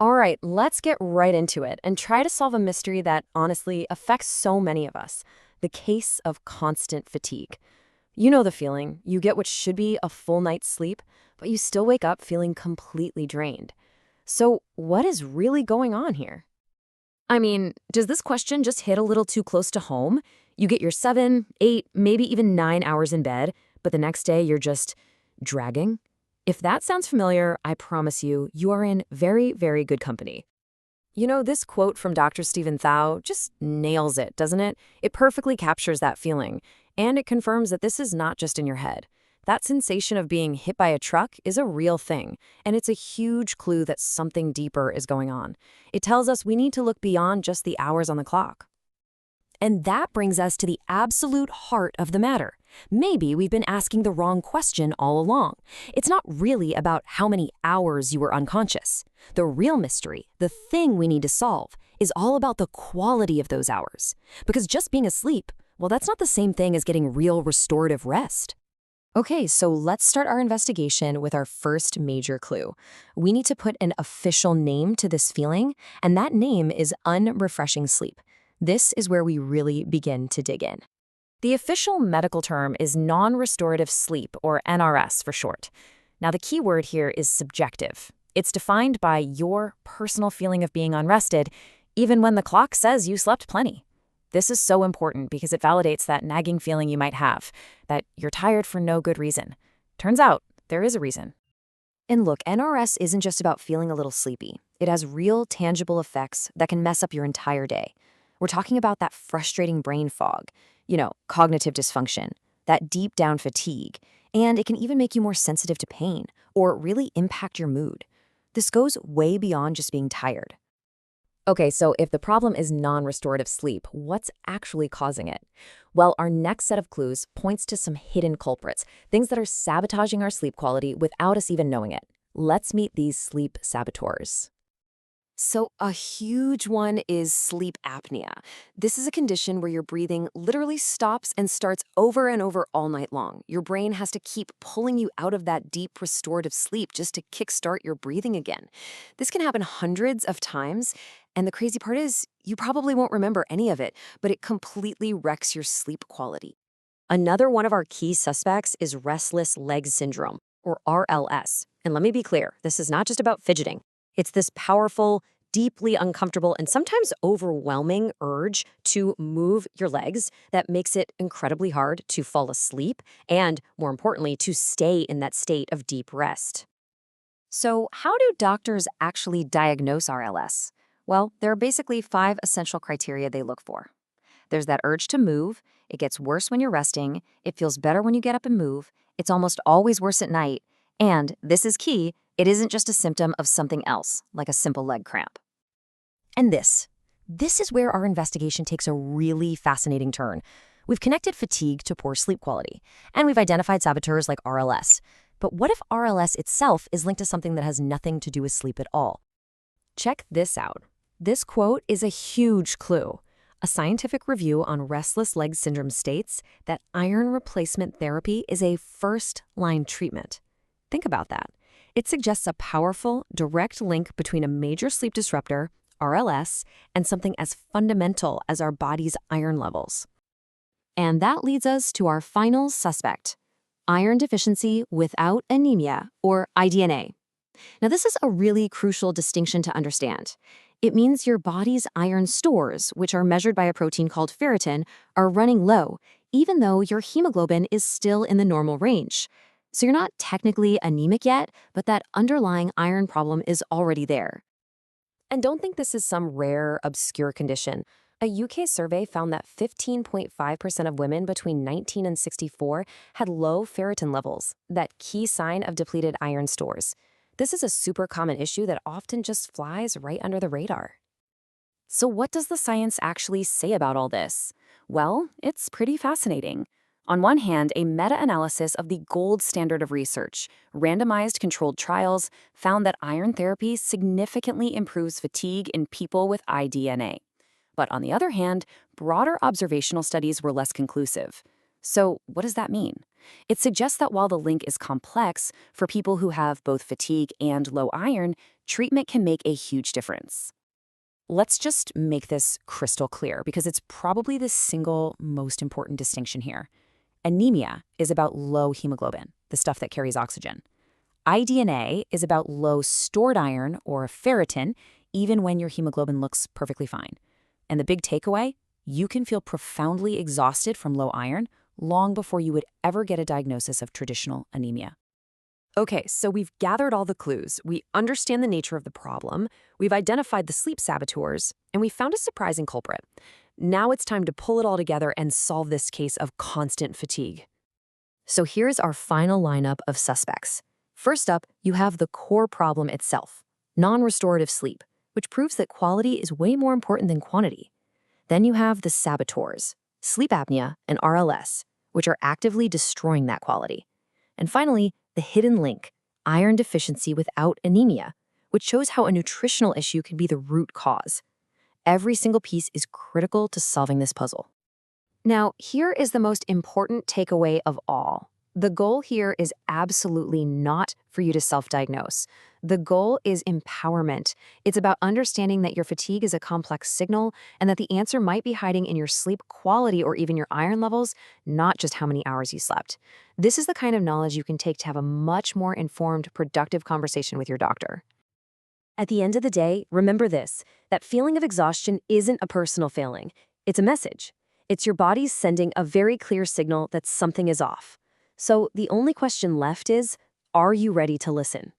All right, let's get right into it and try to solve a mystery that honestly affects so many of us, the case of constant fatigue. You know the feeling. You get what should be a full night's sleep, but you still wake up feeling completely drained. So, what is really going on here? I mean, does this question just hit a little too close to home? You get your 7, 8, maybe even 9 hours in bed, but the next day you're just dragging? If that sounds familiar, I promise you, you are in very, very good company. You know, this quote from Dr. Stephen Thau just nails it, doesn't it? It perfectly captures that feeling, and it confirms that this is not just in your head. That sensation of being hit by a truck is a real thing, and it's a huge clue that something deeper is going on. It tells us we need to look beyond just the hours on the clock. And that brings us to the absolute heart of the matter. Maybe we've been asking the wrong question all along. It's not really about how many hours you were unconscious. The real mystery, the thing we need to solve, is all about the quality of those hours. Because just being asleep, well, that's not the same thing as getting real restorative rest. Okay, so let's start our investigation with our first major clue. We need to put an official name to this feeling, and that name is unrefreshing sleep. This is where we really begin to dig in. The official medical term is non-restorative sleep, or NRS for short. Now, the key word here is subjective. It's defined by your personal feeling of being unrested, even when the clock says you slept plenty. This is so important because it validates that nagging feeling you might have, that you're tired for no good reason. Turns out, there is a reason. And look, NRS isn't just about feeling a little sleepy. It has real, tangible effects that can mess up your entire day. We're talking about that frustrating brain fog, cognitive dysfunction, that deep down fatigue, and it can even make you more sensitive to pain or really impact your mood. This goes way beyond just being tired. Okay, so if the problem is non-restorative sleep, what's actually causing it? Well, our next set of clues points to some hidden culprits, things that are sabotaging our sleep quality without us even knowing it. Let's meet these sleep saboteurs. So a huge one is sleep apnea. This is a condition where your breathing literally stops and starts over and over all night long. Your brain has to keep pulling you out of that deep restorative sleep just to kickstart your breathing again. This can happen hundreds of times, and the crazy part is you probably won't remember any of it, but it completely wrecks your sleep quality. Another one of our key suspects is restless leg syndrome, or RLS. And let me be clear, this is not just about fidgeting. It's this powerful, deeply uncomfortable, and sometimes overwhelming urge to move your legs that makes it incredibly hard to fall asleep and, more importantly, to stay in that state of deep rest. So, how do doctors actually diagnose RLS? Well, there are basically 5 essential criteria they look for. There's that urge to move, it gets worse when you're resting, it feels better when you get up and move, it's almost always worse at night, and, this is key, it isn't just a symptom of something else, like a simple leg cramp. And this is where our investigation takes a really fascinating turn. We've connected fatigue to poor sleep quality, and we've identified saboteurs like RLS. But what if RLS itself is linked to something that has nothing to do with sleep at all? Check this out. This quote is a huge clue. A scientific review on restless leg syndrome states that iron replacement therapy is a first-line treatment. Think about that. It suggests a powerful, direct link between a major sleep disruptor, RLS, and something as fundamental as our body's iron levels. And that leads us to our final suspect, iron deficiency without anemia, or IDNA. Now, this is a really crucial distinction to understand. It means your body's iron stores, which are measured by a protein called ferritin, are running low, even though your hemoglobin is still in the normal range. So you're not technically anemic yet, but that underlying iron problem is already there. And don't think this is some rare, obscure condition. A UK survey found that 15.5% of women between 19 and 64 had low ferritin levels, that key sign of depleted iron stores. This is a super common issue that often just flies right under the radar. So what does the science actually say about all this? Well, it's pretty fascinating. On one hand, a meta-analysis of the gold standard of research, randomized controlled trials, found that iron therapy significantly improves fatigue in people with IDNA. But on the other hand, broader observational studies were less conclusive. So what does that mean? It suggests that while the link is complex, for people who have both fatigue and low iron, treatment can make a huge difference. Let's just make this crystal clear because it's probably the single most important distinction here. Anemia is about low hemoglobin, the stuff that carries oxygen. IDNA is about low stored iron or ferritin, even when your hemoglobin looks perfectly fine. And the big takeaway? You can feel profoundly exhausted from low iron long before you would ever get a diagnosis of traditional anemia. Okay, so we've gathered all the clues, we understand the nature of the problem, we've identified the sleep saboteurs, and we found a surprising culprit. Now it's time to pull it all together and solve this case of constant fatigue. So here's our final lineup of suspects. First up, you have the core problem itself, non-restorative sleep, which proves that quality is way more important than quantity. Then you have the saboteurs, sleep apnea and RLS, which are actively destroying that quality. And finally, the hidden link, iron deficiency without anemia, which shows how a nutritional issue can be the root cause. Every single piece is critical to solving this puzzle. Now, here is the most important takeaway of all. The goal here is absolutely not for you to self-diagnose. The goal is empowerment. It's about understanding that your fatigue is a complex signal and that the answer might be hiding in your sleep quality or even your iron levels, not just how many hours you slept. This is the kind of knowledge you can take to have a much more informed, productive conversation with your doctor. At the end of the day, remember this, that feeling of exhaustion isn't a personal failing. It's a message. It's your body sending a very clear signal that something is off. So the only question left is, are you ready to listen?